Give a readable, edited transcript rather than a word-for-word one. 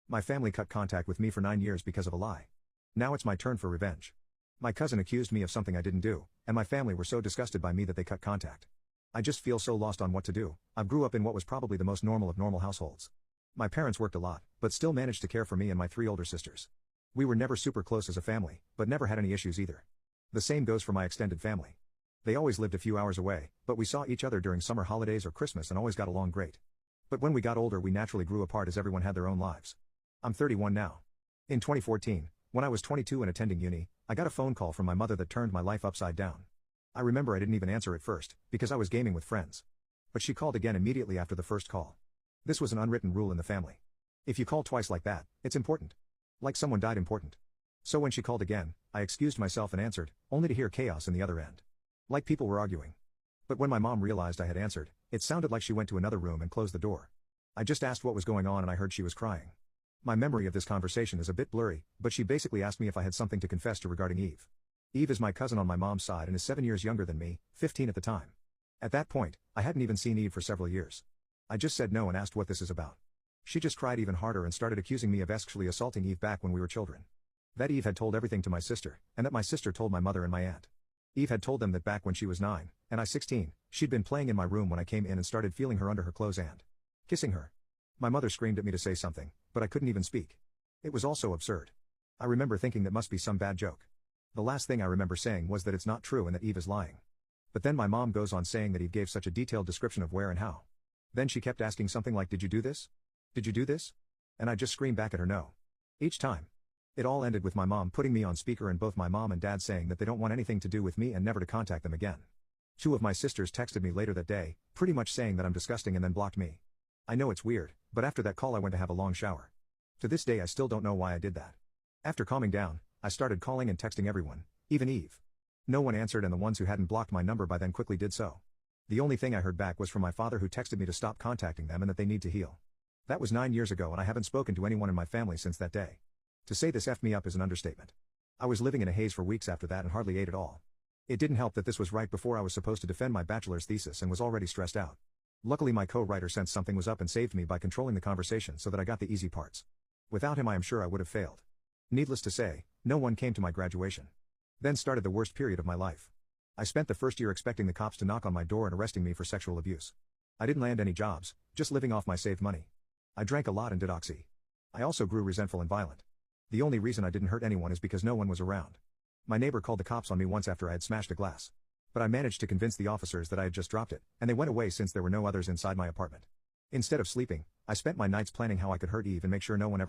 My family cut contact with me for 9 years because of a lie. Now it's my turn for revenge. My cousin accused me of something I didn't do, and my family were so disgusted by me that they cut contact. I just feel so lost on what to do. I grew up in what was probably the most normal of normal households. My parents worked a lot, but still managed to care for me and my 3 older sisters. We were never super close as a family, but never had any issues either. The same goes for my extended family. They always lived a few hours away, but we saw each other during summer holidays or Christmas and always got along great. But when we got older, we naturally grew apart as everyone had their own lives. I'm 31 now. In 2014, when I was 22 and attending uni, I got a phone call from my mother that turned my life upside down. I remember I didn't even answer at first, because I was gaming with friends. But she called again immediately after the first call. This was an unwritten rule in the family. If you call twice like that, it's important. Like someone died important. So when she called again, I excused myself and answered, only to hear chaos in the other end. Like people were arguing. But when my mom realized I had answered, it sounded like she went to another room and closed the door. I just asked what was going on and I heard she was crying. My memory of this conversation is a bit blurry, but she basically asked me if I had something to confess to regarding Eve. Eve is my cousin on my mom's side and is 7 years younger than me, 15 at the time. At that point, I hadn't even seen Eve for several years. I just said no and asked what this is about. She just cried even harder and started accusing me of sexually assaulting Eve back when we were children. That Eve had told everything to my sister, and that my sister told my mother and my aunt. Eve had told them that back when she was 9, and I 16, she'd been playing in my room when I came in and started feeling her under her clothes and kissing her. My mother screamed at me to say something, but I couldn't even speak. It was all so absurd. I remember thinking that must be some bad joke. The last thing I remember saying was that it's not true and that Eve is lying. But then my mom goes on saying that Eve gave such a detailed description of where and how. Then she kept asking something like, "Did you do this? Did you do this?" And I just screamed back at her no. Each time. It all ended with my mom putting me on speaker and both my mom and dad saying that they don't want anything to do with me and never to contact them again. 2 of my sisters texted me later that day, pretty much saying that I'm disgusting and then blocked me. I know it's weird, but after that call I went to have a long shower. To this day I still don't know why I did that. After calming down, I started calling and texting everyone, even Eve. No one answered and the ones who hadn't blocked my number by then quickly did so. The only thing I heard back was from my father who texted me to stop contacting them and that they need to heal. That was 9 years ago and I haven't spoken to anyone in my family since that day. To say this effed me up is an understatement. I was living in a haze for weeks after that and hardly ate at all. It didn't help that this was right before I was supposed to defend my bachelor's thesis and was already stressed out. Luckily my co-writer sensed something was up and saved me by controlling the conversation so that I got the easy parts. Without him I am sure I would have failed. Needless to say, no one came to my graduation. Then started the worst period of my life. I spent the first year expecting the cops to knock on my door and arresting me for sexual abuse. I didn't land any jobs, just living off my saved money. I drank a lot and did oxy. I also grew resentful and violent. The only reason I didn't hurt anyone is because no one was around. My neighbor called the cops on me once after I had smashed a glass. But I managed to convince the officers that I had just dropped it, and they went away since there were no others inside my apartment. Instead of sleeping, I spent my nights planning how I could hurt Eve and make sure no one ever